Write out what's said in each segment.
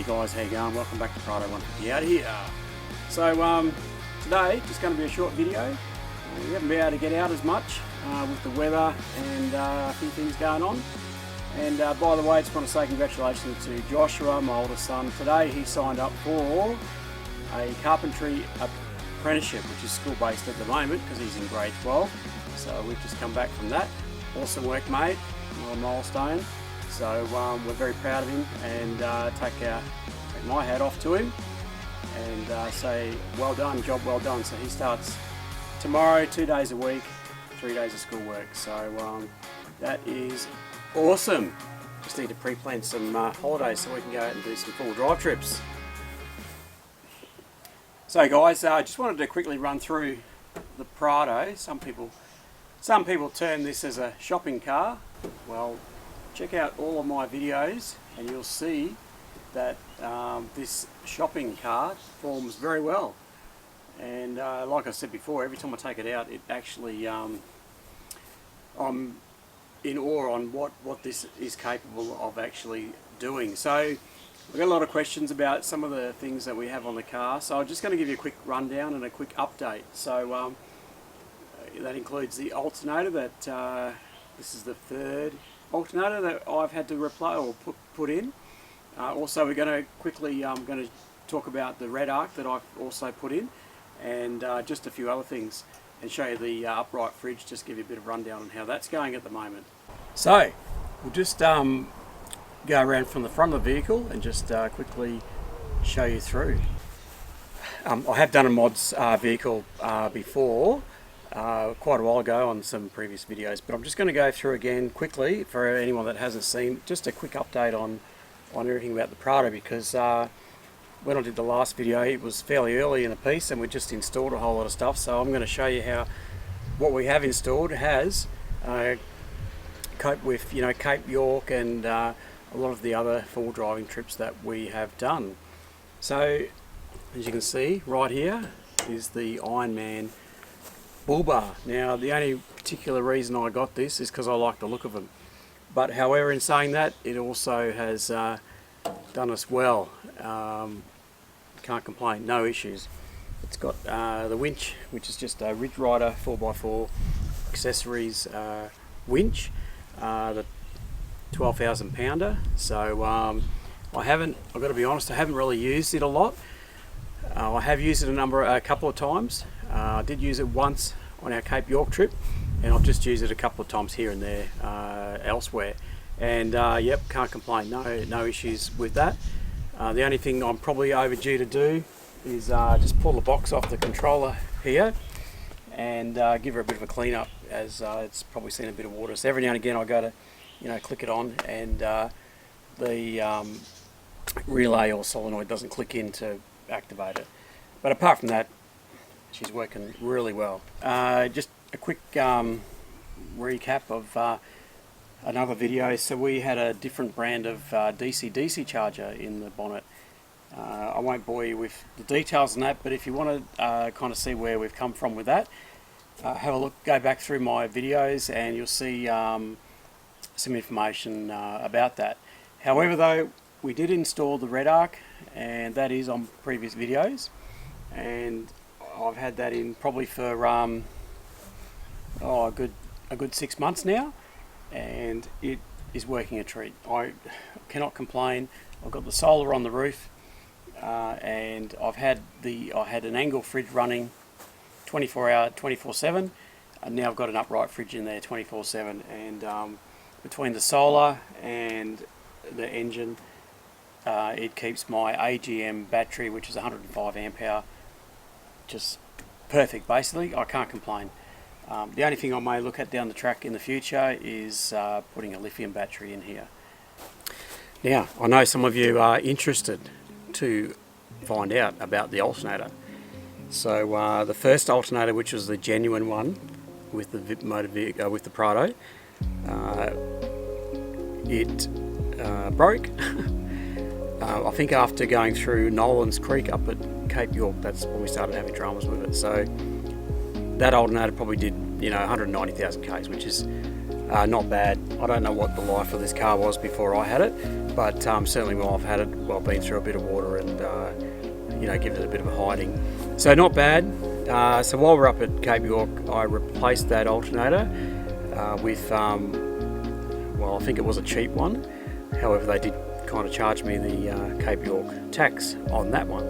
Hey guys, how you going? Welcome back to Prado 150 out here. So today, just going to be a short video. We haven't been able to get out as much with the weather and a few things going on. And by the way, I just want to say congratulations to Joshua, my oldest son. Today he signed up for a carpentry apprenticeship, which is school-based at the moment because he's in grade 12. So we've just come back from that. Awesome work, mate. Another milestone. So we're very proud of him and take my hat off to him and say well done, job well done. So he starts tomorrow, 2 days a week, 3 days of school work. So that is awesome. Just need to pre-plan some holidays so we can go out and do some full drive trips. So guys, I just wanted to quickly run through the Prado. Some people term this as a shopping car. Well, check out all of my videos and you'll see that this shopping cart performs very well. And like I said before, every time I take it out, it actually I'm in awe on what this is capable of actually doing. So we've got a lot of questions about some of the things that we have on the car, so I'm just going to give you a quick rundown and a quick update. So that includes the alternator. That this is the third alternator that I've had to replace or put in. Also, we're going to quickly going to talk about the red arc that I've also put in, and just a few other things, and show you the upright fridge. Just give you a bit of rundown on how that's going at the moment. So we'll just go around from the front of the vehicle and just quickly show you through. I have done a mods vehicle before. Quite a while ago on some previous videos, but I'm just going to go through again quickly for anyone that hasn't seen, just a quick update on everything about the Prado, because when I did the last video it was fairly early in the piece and we just installed a whole lot of stuff. So I'm going to show you how what we have installed has coped with, you know, Cape York and a lot of the other full driving trips that we have done. So as you can see right here is the Ironman bull bar. Now the only particular reason I got this is because I like the look of them, but however, in saying that, it also has done us well. Can't complain, no issues. It's got the winch, which is just a Ridge Rider 4x4 accessories winch, the 12,000 pounder. So I've got to be honest, I haven't really used it a lot. I have used it a couple of times. I did use it once on our Cape York trip, and I've just used it a couple of times here and there elsewhere. And yep, can't complain. No issues with that. The only thing I'm probably overdue to do is just pull the box off the controller here and give her a bit of a clean up, as it's probably seen a bit of water. So every now and again I go to, you know, click it on, and the relay or solenoid doesn't click in to activate it. But apart from that, she's working really well. Just a quick recap of another video. So we had a different brand of DC charger in the bonnet. I won't bore you with the details on that, but if you want to kind of see where we've come from with that, have a look, go back through my videos and you'll see some information about that. However though, we did install the red arc, and that is on previous videos, and I've had that in probably for a good 6 months now, and it is working a treat. I cannot complain. I've got the solar on the roof, and I had an angle fridge running 24/7, and now I've got an upright fridge in there 24/7, and between the solar and the engine, it keeps my AGM battery, which is 105 amp hour, just perfect. Basically, I can't complain. The only thing I may look at down the track in the future is putting a lithium battery in here. Now, I know some of you are interested to find out about the alternator. So the first alternator, which was the genuine one with the with the Prado, it broke. I think after going through Nolan's Creek up at Cape York, that's when we started having dramas with it. So that alternator probably did, you know, 190,000 k's, which is Not bad. I don't know what the life of this car was before I had it, but certainly while I've had it, well, been through a bit of water and give it a bit of a hiding. So not bad. So while we're up at Cape York, I replaced that alternator with, well, I think it was a cheap one. However, they did kind of charge me the Cape York tax on that one.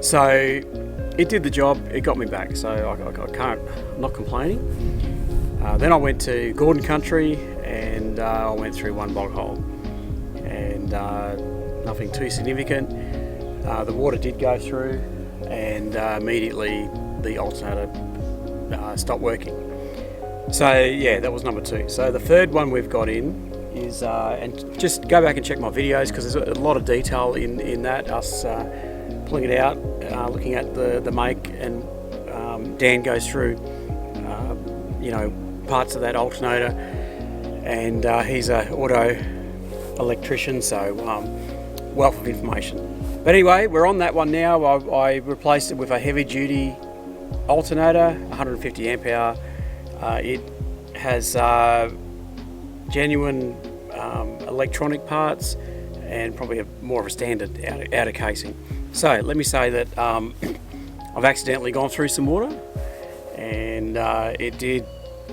So it did the job. It got me back. So I'm not complaining. Then I went to Gordon Country and I went through one bog hole, and nothing too significant. The water did go through, and immediately the alternator stopped working. So yeah, that was number 2. So the third one we've got in is, and just go back and check my videos because there's a lot of detail in that, us pulling it out, looking at the make, and Dan goes through parts of that alternator, and he's an auto electrician, so wealth of information. But anyway, we're on that one now. I replaced it with a heavy duty alternator, 150 amp hour. It has genuine electronic parts and probably more of a standard outer casing. So let me say that I've accidentally gone through some water, and it did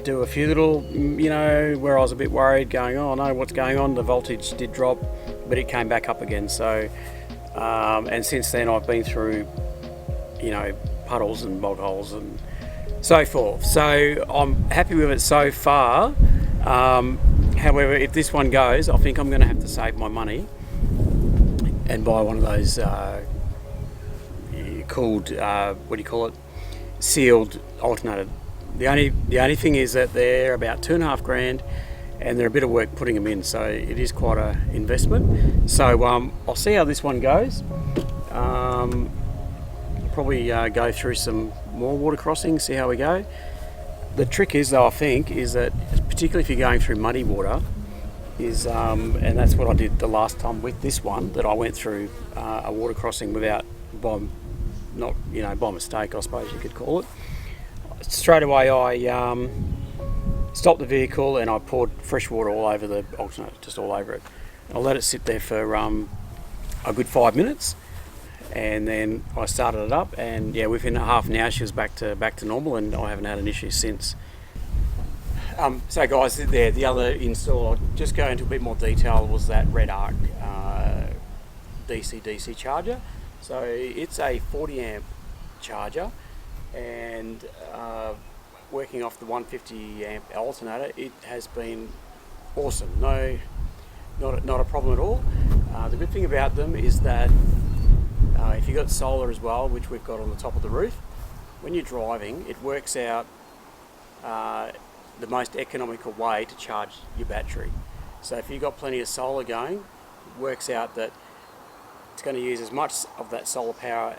do a few little, where I was a bit worried, going, oh no, what's going on? The voltage did drop, but it came back up again. So, and since then I've been through, puddles and bog holes and so forth. So I'm happy with it so far. However, if this one goes, I think I'm going to have to save my money and buy one of those called, sealed alternator. The only thing is that they're about $2.5 grand, and they're a bit of work putting them in, so it is quite an investment. So I'll see how this one goes. Probably go through some more water crossings, see how we go. The trick is, though, I think, is that particularly if you're going through muddy water, is and that's what I did the last time with this one, that I went through a water crossing by mistake, I suppose you could call it. Straight away I stopped the vehicle and I poured fresh water all over the alternator, just all over it. I let it sit there for a good 5 minutes, and then I started it up, and yeah, within half an hour she was back to normal, and I haven't had an issue since. So guys, there, the other install, I'll just go into a bit more detail, was that Red Arc DC charger. So it's a 40 amp charger, and working off the 150 amp alternator, it has been awesome. Not a problem at all. The good thing about them is that if you've got solar as well, which we've got on the top of the roof, when you're driving, it works out the most economical way to charge your battery. So if you've got plenty of solar going, it works out that it's going to use as much of that solar power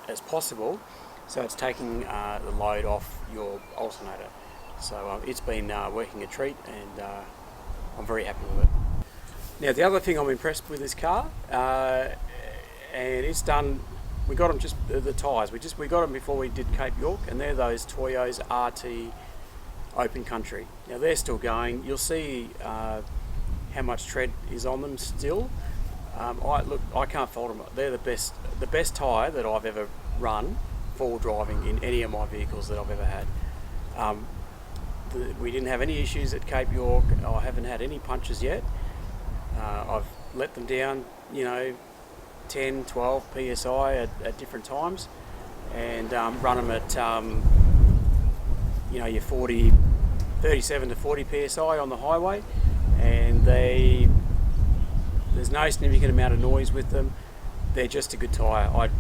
as possible, so it's taking the load off your alternator. So it's been working a treat, and I'm very happy with it. Now the other thing I'm impressed with this car, and it's done, we got them just the tyres, we got them before we did Cape York, and they're those Toyos RT Open Country. Now they're still going. You'll see how much tread is on them still. I can't fault them. They're the best tyre that I've ever run forward driving in any of my vehicles that I've ever had. We didn't have any issues at Cape York. I haven't had any punches yet. I've let them down, 10, 12 psi at different times, and run them at your 37 to 40 psi on the highway, and there's no significant amount of noise with them. They're just a good tyre. As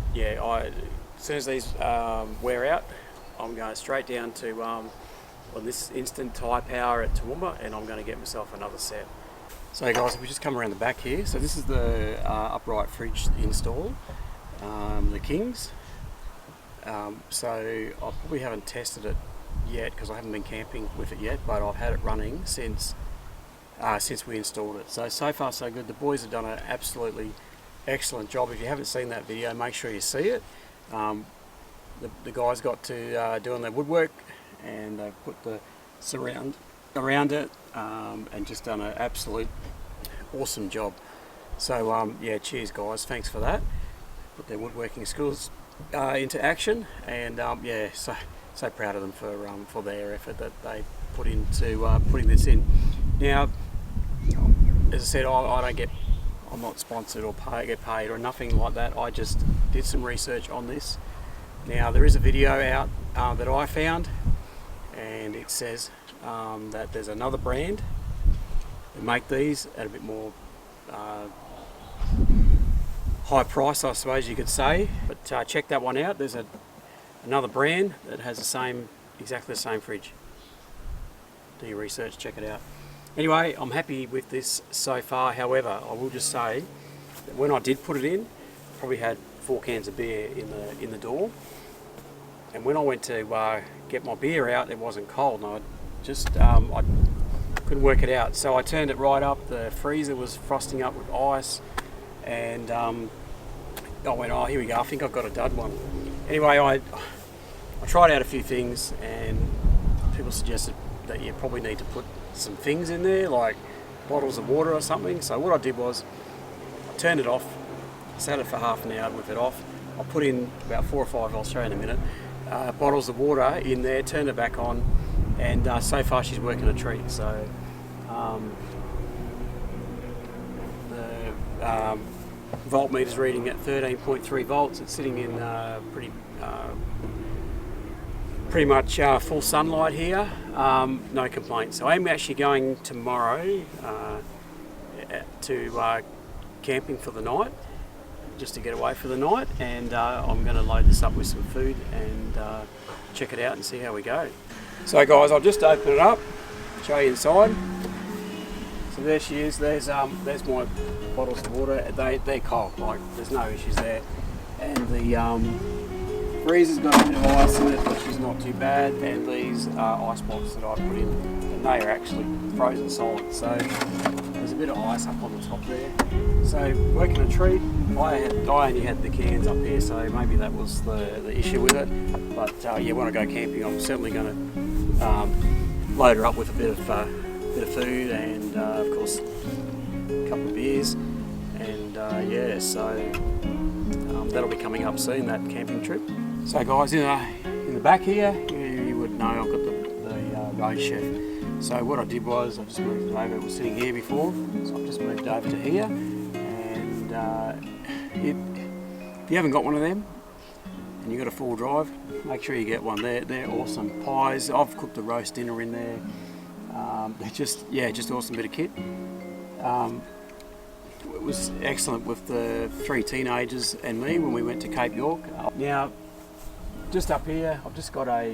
soon as these wear out, I'm going straight down to this instant tyre power at Toowoomba, and I'm going to get myself another set. So guys, if we just come around the back here, so this is the upright fridge install, the Kings. So I probably haven't tested it yet because I haven't been camping with it yet, but I've had it running since we installed it. So far so good. The boys have done an absolutely excellent job. If you haven't seen that video, make sure you see it. The guys got to doing their woodwork, and they put the surround around it, and just done an absolute awesome job. So yeah, cheers guys, thanks for that. Put their woodworking skills into action, and yeah, so proud of them for their effort that they put into putting this in. Now, as I said, I'm not sponsored or get paid or nothing like that. I just did some research on this. Now there is a video out that I found, and it says that there's another brand that make these at a bit more high price, I suppose you could say. But check that one out. There's another brand that has exactly the same fridge. Do your research, check it out. Anyway, I'm happy with this so far. However, I will just say that when I did put it in, I probably had 4 cans of beer in the door. And when I went to get my beer out, it wasn't cold, and I couldn't work it out. So I turned it right up. The freezer was frosting up with ice, and I went, oh, here we go. I think I've got a dud one. Anyway, I tried out a few things, and people suggested that you probably need to put some things in there, like bottles of water or something. So what I did was I turned it off, sat it for half an hour with it off. I put in about 4 or 5, I'll show you in a minute, bottles of water in there, turned it back on, and so far she's working a treat. So the voltmeter's reading at 13.3 volts. It's sitting in pretty much full sunlight here. No complaints. So I'm actually going tomorrow to camping for the night, just to get away for the night, and I'm going to load this up with some food and check it out and see how we go. So guys, I'll just open it up, show you inside. So there she is. There's my bottles of water. They're cold, like there's no issues there. And the freezer's got a bit of ice in it, which is not too bad. And these are ice blocks that I put in, and they are actually frozen solid. So there's a bit of ice up on the top there. So working a treat. I only had the cans up here, so maybe that was the issue with it. But yeah, when I go camping, I'm certainly going to load her up with a bit of food, and of course a couple of beers, and yeah, so that'll be coming up soon, that camping trip. So guys, in the back here, you would know I've got the road chef. So what I did was I just moved it over. It was sitting here before, so I've just moved over to here. And if you haven't got one of them and you've got a full drive, make sure you get one. They're awesome. Pies, I've cooked a roast dinner in there. They're just awesome bit of kit. It was excellent with the 3 teenagers and me when we went to Cape York. Now, just up here, I've just got a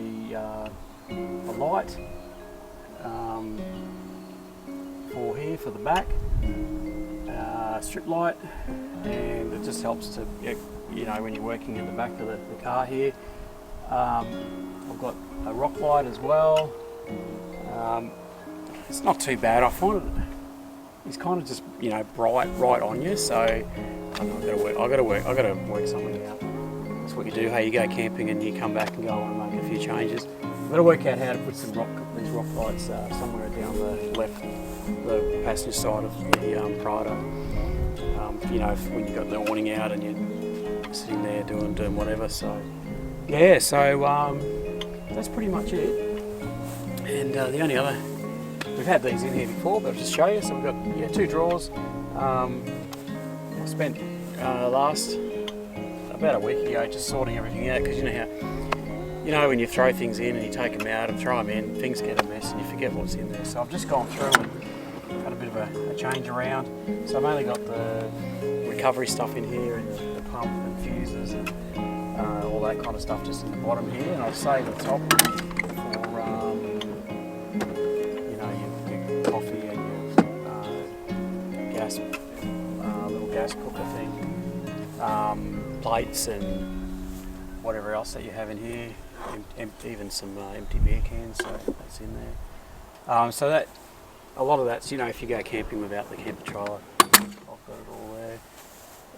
light for the back, strip light, and it just helps to, you know, when you're working in the back of the car here. I've got a rock light as well. It's not too bad. I find it's kind of just, you know, bright right on you. So I've got to work something out. That's what you do. Hey, you go camping and you come back and go, I want to make a few changes. I've got to work out how to put these rock lights somewhere down the left, the passenger side of the Prado. You know, when you've got the awning out and you're sitting there doing whatever. So yeah, so that's pretty much it. And the only other, we've had these in here before, but I'll just show you. So we've got 2 drawers. I spent about a week ago just sorting everything out, because you know when you throw things in and you take them out and throw them in, things get a mess and you forget what's in there. So I've just gone through and had a bit of a change around. So I've only got the recovery stuff in here, and the pump and fuses and all that kind of stuff just in the bottom here, and I'll save the top for you know, your coffee and your gas, little gas cooker thing, plates and whatever else that you have in here, even some empty beer cans, so that's in there. So that, a lot of that's, you know, if you go camping without the camper trailer, I've got it all there.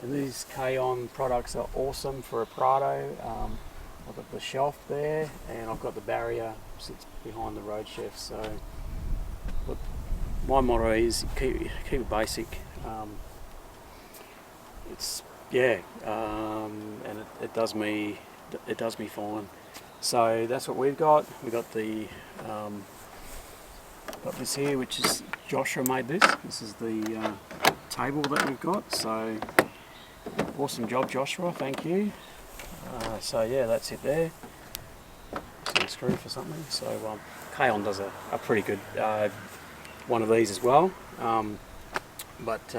And these K-On products are awesome for a Prado. I've got the shelf there, and I've got the barrier sits behind the road chef. So my motto is keep it basic. It's and it does me fine. So that's what we've got. We've got the got this here, which is Joshua made this. This is the table that we've got. So awesome job, Joshua. Thank you. So yeah, that's it there. Some screw for something. So Kaon does a pretty good one of these as well. But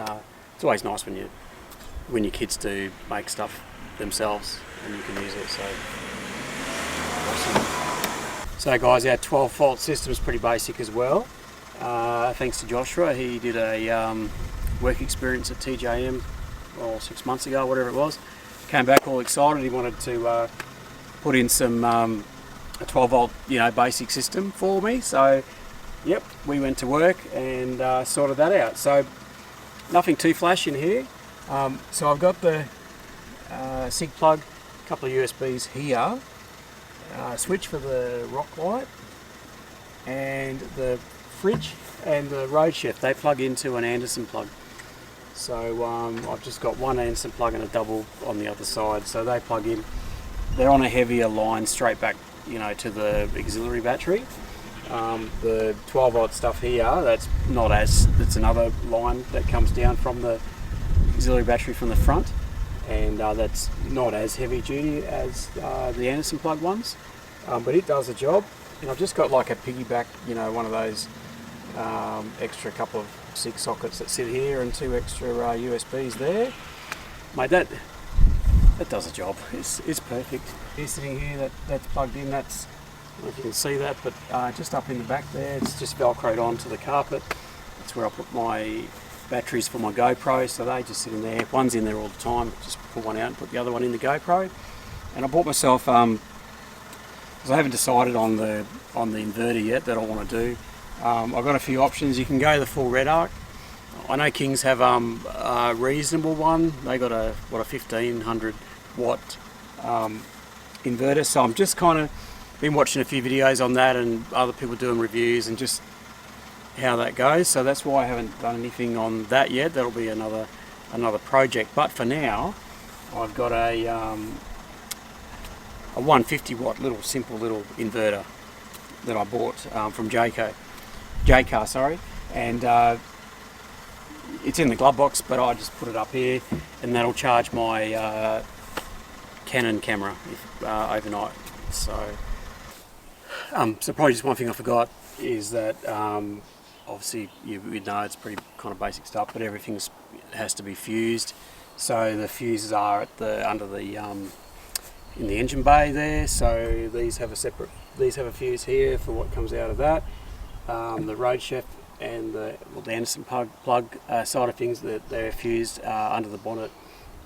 it's always nice when your kids do make stuff themselves and you can use it. So awesome. So guys, our 12-volt system is pretty basic as well. Thanks to Joshua, he did a work experience at TJM 6 months ago, whatever it was. Came back all excited. He wanted to put in some a 12-volt, basic system for me. So, yep, we went to work and sorted that out. So, nothing too flash in here. So I've got the SIG plug, a couple of USBs here, switch for the rock light, and the fridge and the road chef. They plug into an Anderson plug. So I've just got one Anderson plug and a double on the other side. So they plug in. They're on a heavier line straight back, to the auxiliary battery. The 12-volt stuff here, that's another line that comes down from the auxiliary battery from the front, and that's not as heavy duty as the Anderson plug ones, but it does the job. And I've just got like a piggyback, one of those extra couple of SIG sockets that sit here and 2 extra USBs there. Mate, that does the job. It's perfect. It's sitting here, that's plugged in. That's, I don't know if you can see that, but just up in the back there, it's just velcroed onto the carpet. That's where I put my batteries for my GoPro, so they just sit in there. One's in there all the time. Just pull one out and put the other one in the GoPro. And I bought myself, because I haven't decided on the inverter yet that I want to do. I've got a few options. You can go the full red arc. I know Kings have a reasonable one. They got a 1500 watt inverter. So I'm just kind of been watching a few videos on that and other people doing reviews and just how that goes. So that's why I haven't done anything on that yet. That'll be another project. But for now, I've got a 150 watt simple little inverter that I bought from Jaycar, sorry, and it's in the glove box, but I just put it up here, and that'll charge my Canon camera overnight. So probably just one thing I forgot is that obviously you know it's pretty kind of basic stuff, but everything has to be fused. So the fuses are under the in the engine bay there. So these have a fuse here for what comes out of that. The road chef and the Anderson plug side of things, that they're fused under the bonnet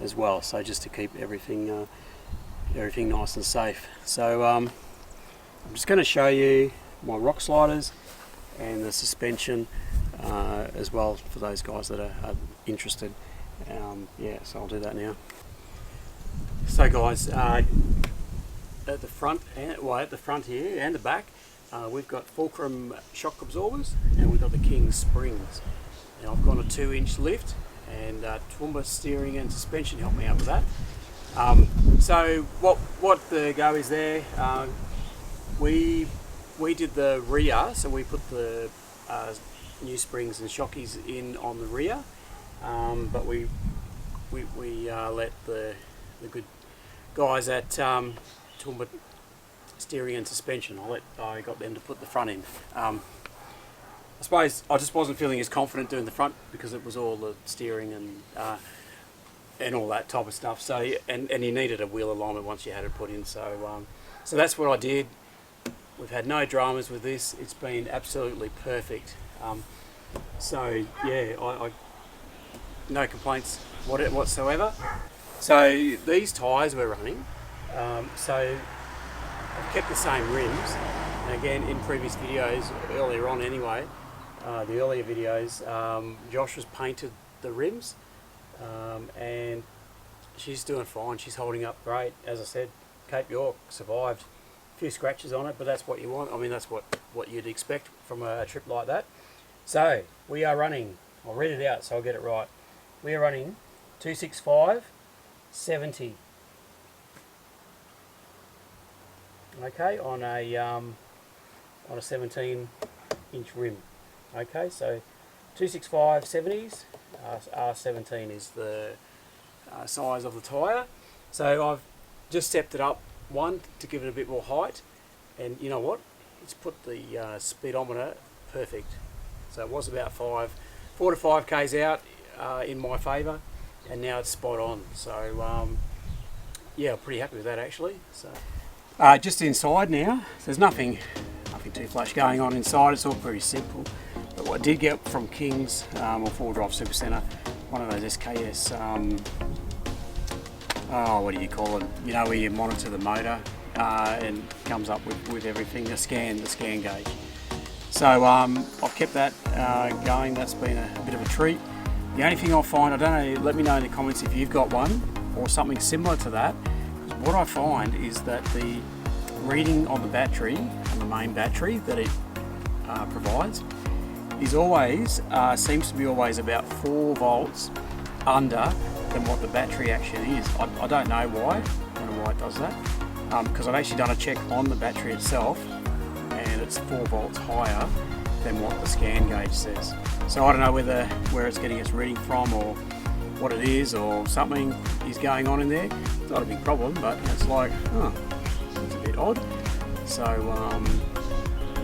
as well. So just to keep everything nice and safe. So I'm just going to show you my rock sliders and the suspension as well for those guys that are interested. So I'll do that now. So guys, at the front here and the back, we've got Fulcrum shock absorbers, and we've got the King springs. Now I've got a 2-inch lift, and Toowoomba steering and suspension help me out with that. So what the go is there? We did the rear, so we put the new springs and shockies in on the rear, but we let the good guys at Toowoomba steering and suspension, I got them to put the front in. I suppose I just wasn't feeling as confident doing the front because it was all the steering and all that type of stuff. So and you needed a wheel alignment once you had it put in. So so that's what I did. We've had no dramas with this. It's been absolutely perfect. So yeah, I no complaints whatsoever. So these tyres we're running. So I've kept the same rims, and again in previous videos earlier on anyway, the earlier videos, Josh has painted the rims, and she's doing fine. She's holding up great. As I said, Cape York survived. A few scratches on it, but that's what you want. I mean, that's what you'd expect from a trip like that. So we are running, I'll read it out so I'll get it right. We are running 265 70. Okay, on a 17-inch rim. Okay, so 265 70s, R17 is the size of the tyre. So I've just stepped it up one to give it a bit more height, and you know what? It's put the speedometer perfect. So it was about 4 to 5 k's out in my favour, and now it's spot on. So yeah, I'm pretty happy with that actually. So just inside now, there's nothing too flash going on inside. It's all pretty simple. But what I did get from King's or 4Drive Supercentre, one of those SKS, what do you call it? You know, where you monitor the motor and comes up with everything, the scan gauge. So I've kept that going. That's been a bit of a treat. The only thing I'll find, I don't know, let me know in the comments if you've got one or something similar to that. What I find is that the reading on the battery, on the main battery that it provides, is always, seems to be always about 4 volts under than what the battery actually is. I don't know why. I don't know why it does that. Because I've actually done a check on the battery itself, and it's 4 volts higher than what the scan gauge says. So I don't know where it's getting its reading from, or what it is, or something is going on in there. It's not a big problem, but it's like, it's a bit odd. So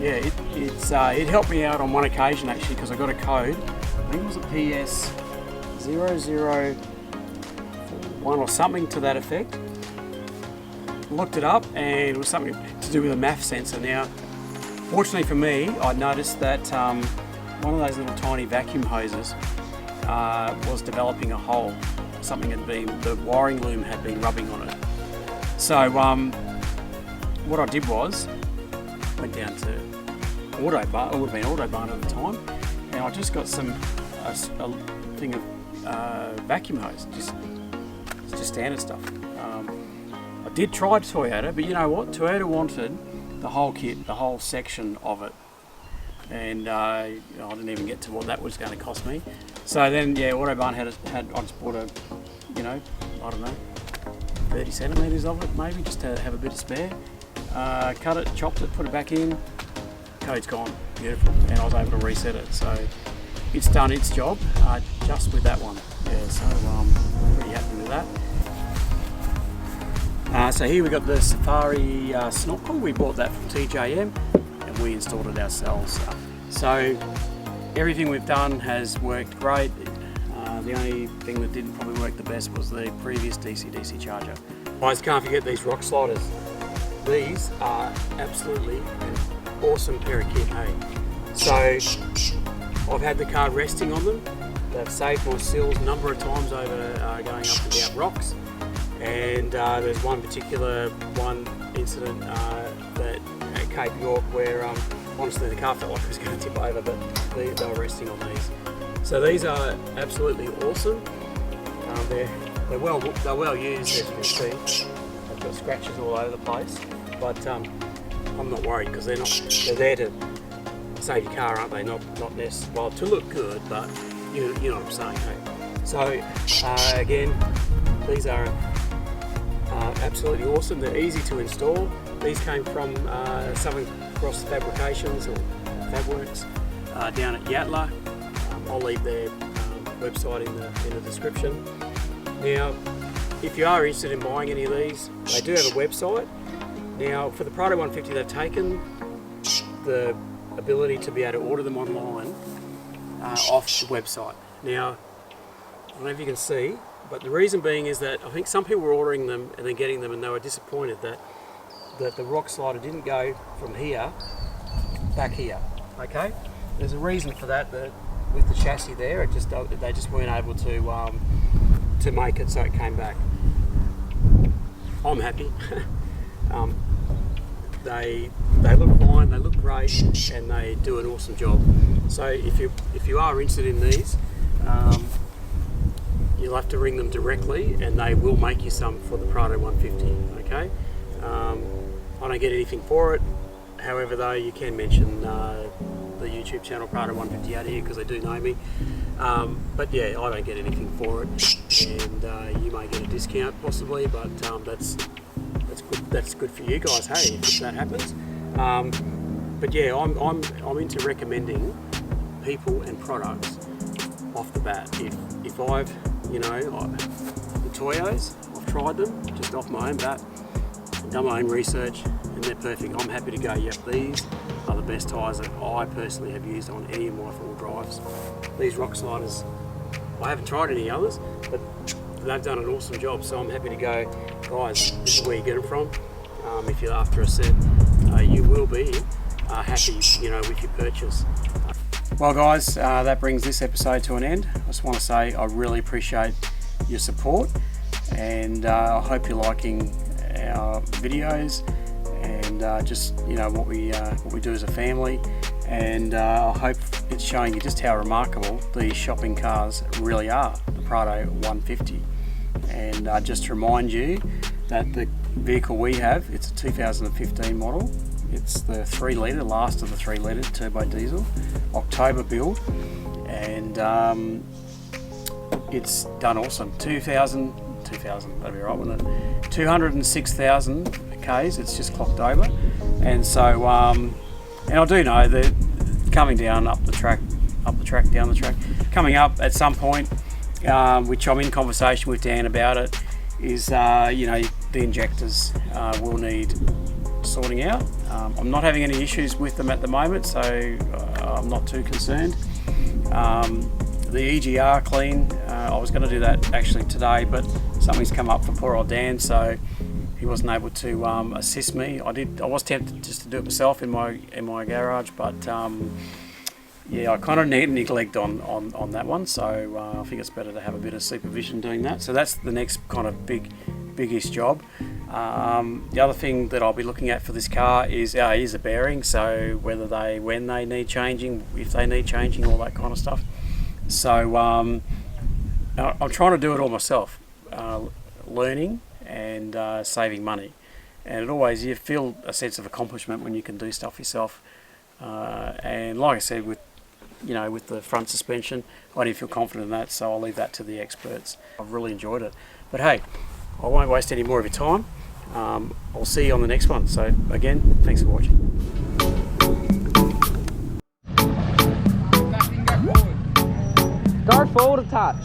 yeah, it helped me out on one occasion actually, because I got a code. I think it was a PS0041 or something to that effect. Looked it up, and it was something to do with a MAF sensor. Now, fortunately for me, I noticed that one of those little tiny vacuum hoses was developing a hole. Something the wiring loom had been rubbing on it. So what I did was, went down to Autobarn, it would have been Autobarn at the time, and I just got a thing of vacuum hose, just standard stuff. I did try Toyota, but you know what? Toyota wanted the whole kit, the whole section of it, and I didn't even get to what that was going to cost me. So then, yeah, Autobarn had I just bought I don't know, 30 centimetres of it maybe, just to have a bit of spare. Cut it, chopped it, put it back in, code's gone, beautiful, and I was able to reset it. So it's done its job just with that one. Yeah, so I'm pretty happy with that. So here we got the Safari snorkel. We bought that from TJM and we installed it ourselves. So everything we've done has worked great. The only thing that didn't probably work the best was the previous DC-DC charger. Guys, can't forget these rock sliders. These are absolutely an awesome pair of kit, hey? So I've had the car resting on them. They've saved my sills a number of times over going up and down rocks. And there's one particular incident that at Cape York where honestly the car felt like it was going to tip over, but they were resting on these. So these are absolutely awesome. They're well used, as you can see. They've got scratches all over the place, but I'm not worried because they're there to save your car, aren't they? Not necessarily, well, to look good, but you know what I'm saying, hey? So again, these are absolutely awesome. They're easy to install. These came from Southern Cross Fabrications or Fabworks down at Yatala. I'll leave their website in the description. Now, if you are interested in buying any of these, they do have a website. Now, for the Prado 150, they've taken the ability to be able to order them online off the website. Now, I don't know if you can see, but the reason being is that I think some people were ordering them and then getting them, and they were disappointed that the rock slider didn't go from here back here. Okay, there's a reason for that. That with the chassis there, they just weren't able to make it, so it came back. I'm happy. They look fine, they look great, and they do an awesome job. So if you are interested in these, you'll have to ring them directly, and they will make you some for the Prado 150. Okay, I don't get anything for it. However, though, you can mention the the YouTube channel Prado 150 out here because they do know me. But yeah, I don't get anything for it, and you may get a discount possibly, but that's good for you guys. Hey, if that happens. But yeah, I'm into recommending people and products off the bat. If I've, the Toyos, I've tried them just off my own bat, done my own research, and they're perfect. I'm happy to go, yep, these are the best tyres that I personally have used on any of my 4 drives. These rock sliders, I haven't tried any others, but they've done an awesome job, so I'm happy to go, guys, this is where you get them from. If you're after a set, you will be happy, with your purchase. Well guys, that brings this episode to an end. I just want to say I really appreciate your support, and I hope you're liking our videos and just what we do as a family, and I hope it's showing you just how remarkable these shopping cars really are, the Prado 150. And just to remind you that the vehicle we have, it's a 2015 model. It's the 3 litre, last of the 3 litre turbo diesel, October build, and it's done awesome. 2,000, that'd be right, wouldn't it? 206,000 Ks, it's just clocked over. And so, and I do know that coming down down the track, coming up at some point, which I'm in conversation with Dan about it, is, the injectors will need sorting out. I'm not having any issues with them at the moment, so I'm not too concerned. The EGR clean, I was going to do that actually today, but something's come up for poor old Dan, so he wasn't able to assist me. I was tempted just to do it myself in my garage, but yeah, I kind of neglect on that one, so I think it's better to have a bit of supervision doing that. So that's the next kind of biggest job. The other thing that I'll be looking at for this car is the bearing, so when they need changing, if they need changing, all that kind of stuff. So I'm trying to do it all myself, learning and saving money, and you feel a sense of accomplishment when you can do stuff yourself. And like I said, with the front suspension, I didn't feel confident in that, so I'll leave that to the experts. I've really enjoyed it. But hey, I won't waste any more of your time. I'll see you on the next one. So again, thanks for watching. Start forward a touch.